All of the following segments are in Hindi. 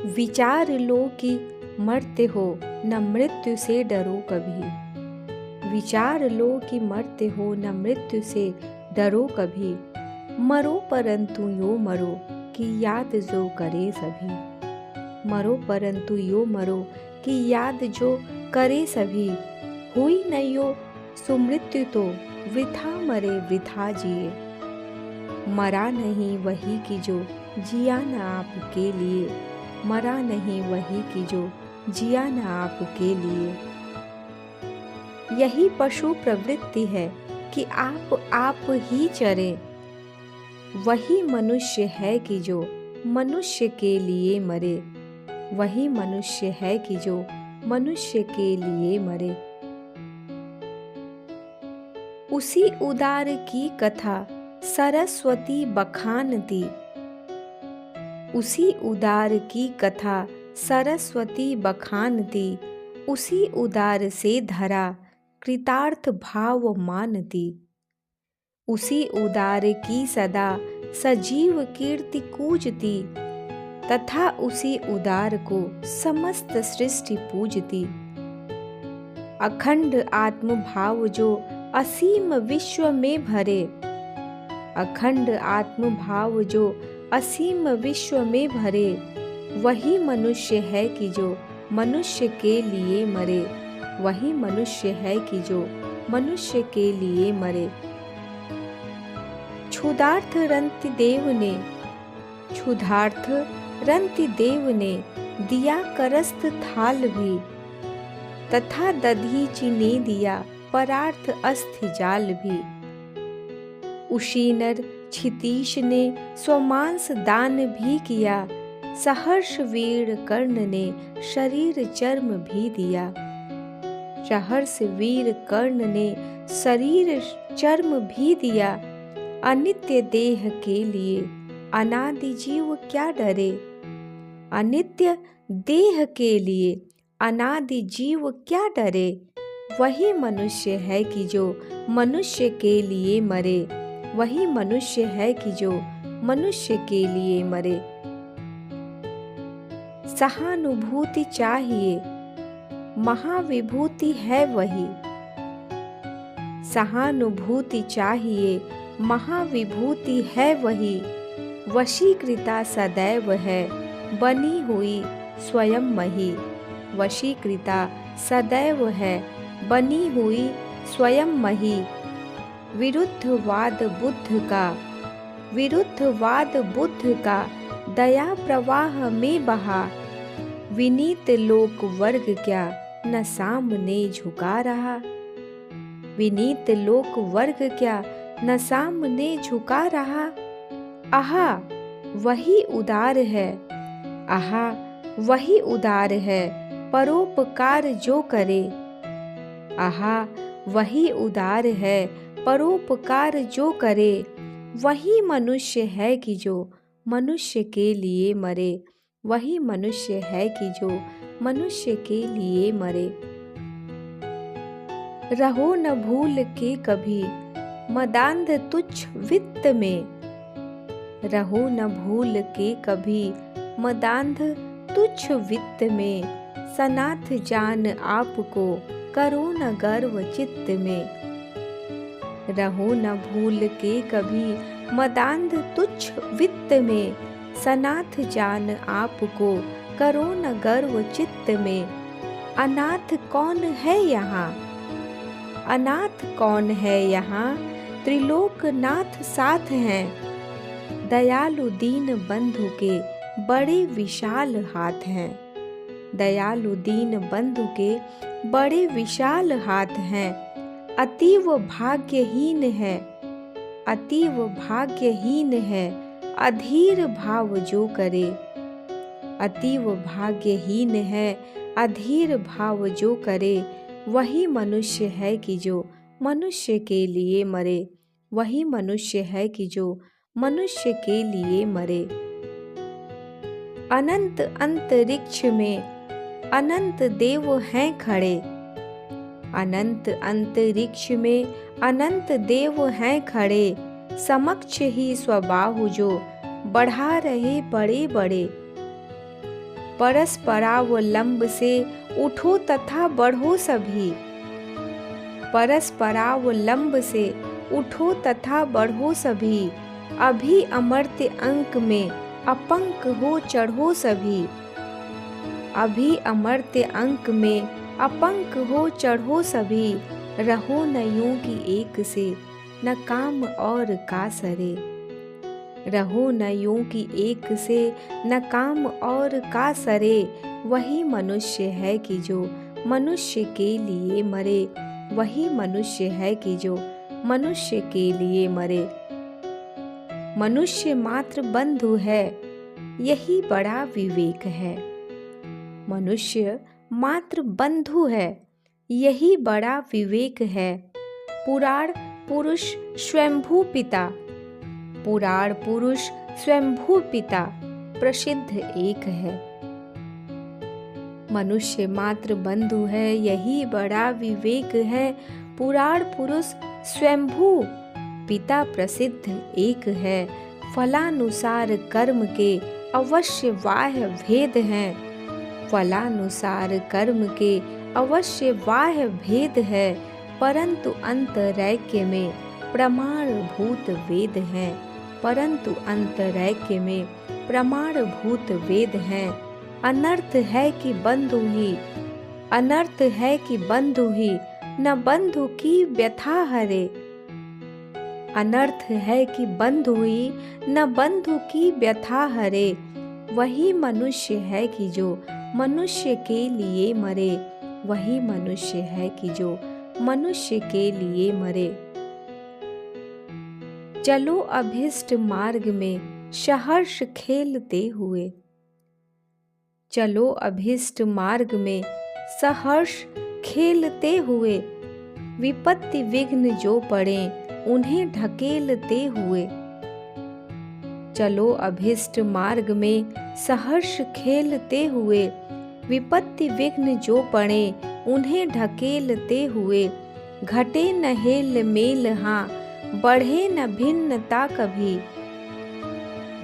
विचार लो कि मरते हो, न मृत्यु से डरो कभी। विचार लो कि मरते हो, न मृत्यु से डरो कभी। मरो परंतु यो मरो, कि याद जो करे सभी। मरो परंतु यो मरो, कि याद जो करे सभी। हुई न यो सुमृत्यु तो, वृथा मरे वृथा जिए। मरा नहीं वही की जो जिया न आपके लिए। मरा नहीं वही की जो जिया न आपके लिए। यही पशु प्रवृत्ति है कि आप ही चरे। वही मनुष्य है कि जो मनुष्य के लिए मरे। वही मनुष्य है कि जो मनुष्य के लिए मरे। उसी उदार की कथा सरस्वती बखानती। उसी उदार की कथा सरस्वती बखानती। उसी उदार से धरा कृतार्थ भाव मानती। उसी उदार की सदा सजीव कीर्ति कूजती। तथा उसी उदार को समस्त सृष्टि पूजती। अखंड आत्म भाव जो असीम विश्व में भरे। अखंड आत्म भाव जो असीम विश्व में भरे। वही मनुष्य है कि जो मनुष्य के लिए मरे। वही मनुष्य है कि जो मनुष्य के लिए मरे। क्षुधार्थ रंतिदेव ने, क्षुधार्थ रंतिदेव ने दिया करस्त थाल भी। तथा दधीचि ने दिया परार्थ अस्थि जाल भी। उशीनर क्षितीश ने स्वमांस दान भी किया। सहर्ष वीर कर्ण ने शरीर चर्म भी दिया। सहर्ष वीर कर्ण ने शरीर चर्म भी दिया। अनित्य देह के लिए अनादि जीव क्या डरे। अनित्य देह के लिए अनादि जीव क्या डरे। वही मनुष्य है कि जो मनुष्य के लिए मरे। वही मनुष्य है कि जो मनुष्य के लिए मरे। सहानुभूति चाहिए, महाविभूति है वही। सहानुभूति चाहिए, महाविभूति है वही। वशीकृता सदैव है, बनी हुई स्वयं मही। वशीकृता सदैव है, बनी हुई स्वयं मही। विरुद्धवाद बुद्ध का, विरुद्धवाद बुद्ध का दया प्रवाह में बहा। विनीत लोक वर्ग क्या न सामने झुका रहा। विनीत लोक वर्ग क्या न सामने झुका रहा। आहा वही उदार है, आहा वही उदार है, परोपकार जो करे। आहा वही उदार है, परोपकार जो करे। वही मनुष्य है कि जो मनुष्य के लिए मरे। वही मनुष्य है कि जो मनुष्य के लिए मरे। रहो न भूल के कभी मदांध तुच्छ वित्त में। रहो न भूल के कभी मदांध तुच्छ वित्त में। सनाथ जान आपको करो न गर्व चित्त में। रहो न भूल के कभी मदांध तुच्छ वित्त में। सनाथ जान आपको करो न गर्व चित्त में। अनाथ कौन है यहाँ, अनाथ कौन है यहाँ। त्रिलोकनाथ साथ हैं। दयालु दीन बंधु के बड़े विशाल हाथ हैं। दयालु दीन बंधु के बड़े विशाल हाथ हैं। अतीव भाग्यहीन है, अतीव भाग्यहीन है, अधीर भाव जो करे। अतीव भाग्यहीन है, अधीर भाव जो करे। वही मनुष्य है कि जो मनुष्य के लिए मरे। वही मनुष्य है कि जो मनुष्य के लिए मरे। अनंत अंतरिक्ष में अनंत देव हैं खड़े। अनंत अंतरिक्ष में अनंत देव हैं खड़े। समक्ष ही स्वबाहु जो बढ़ा रहे बड़े बड़े। परस्परावलंब से उठो तथा बढ़ो सभी। परस्परावलंब से उठो तथा बढ़ो सभी। अभी अमर्त्य अंक में अपंक हो चढ़ो सभी। अभी अमर्त्य अंक में अपंक हो चढ़ो सभी। रहो न यूं की एक से न काम और का सरे। रहो न यूं की एक से न काम और का सरे। वही मनुष्य है कि जो मनुष्य के लिए मरे। वही मनुष्य है कि जो मनुष्य के लिए मरे। मनुष्य मात्र बंधु है, यही बड़ा विवेक है। मनुष्य मात्र बंधु है, यही बड़ा विवेक है। पुराण पुरुष स्वयंभू पिता। पुराण पुरुष स्वयंभू पिता प्रसिद्ध एक है। मनुष्य मात्र बंधु है, यही बड़ा विवेक है। पुराण पुरुष स्वयंभू पिता प्रसिद्ध एक है। फलानुसार कर्म के अवश्य बाह्य भेद हैं। फलानुसार कर्म के अवश्य बाह्य भेद है, परंतु अंतरैक्य में प्रमाणभूत वेद हैं। परंतु अंतरैक्य में प्रमाणभूत वेद हैं। अनर्थ है कि बंधु ही, अनर्थ है कि बंधु ही न बंधु की व्यथा हरे। अनर्थ है कि बंधु ही न बंधु की व्यथा हरे। वही मनुष्य है कि जो मनुष्य के लिए मरे। वही मनुष्य है कि जो मनुष्य के लिए मरे। चलो अभिष्ट मार्ग में सहर्ष खेलते हुए। चलो अभिष्ट मार्ग में सहर्ष खेलते हुए। विपत्ति विघ्न जो पड़े उन्हें ढकेलते हुए। चलो अभिष्ट मार्ग में सहर्ष खेलते हुए। विपत्ति विघ्न जो पड़े उन्हें ढकेलते हुए। घटे न हेल मेल हाँ, बढ़े न भिन्नता कभी।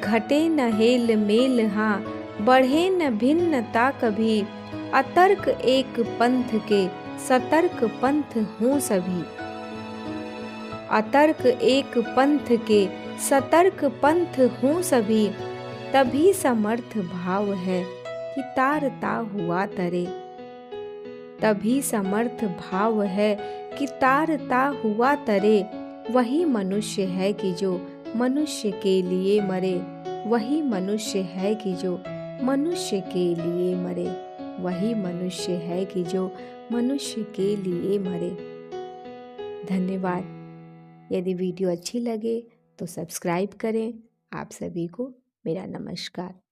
घटे न हेल मेल हाँ, बढ़े न भिन्नता कभी। अतर्क एक पंथ के सतर्क पंथ हों सभी। अतर्क एक पंथ के सतर्क पंथ हों सभी। तभी समर्थ भाव है कि तारता हुआ तरे। तभी समर्थ भाव है कि तारता हुआ तरे। वही मनुष्य है कि जो मनुष्य के लिए मरे। वही मनुष्य है कि जो मनुष्य के लिए मरे। वही मनुष्य है कि जो मनुष्य के लिए मरे। धन्यवाद। यदि वीडियो अच्छी लगे तो सब्सक्राइब करें। आप सभी को मेरा नमस्कार।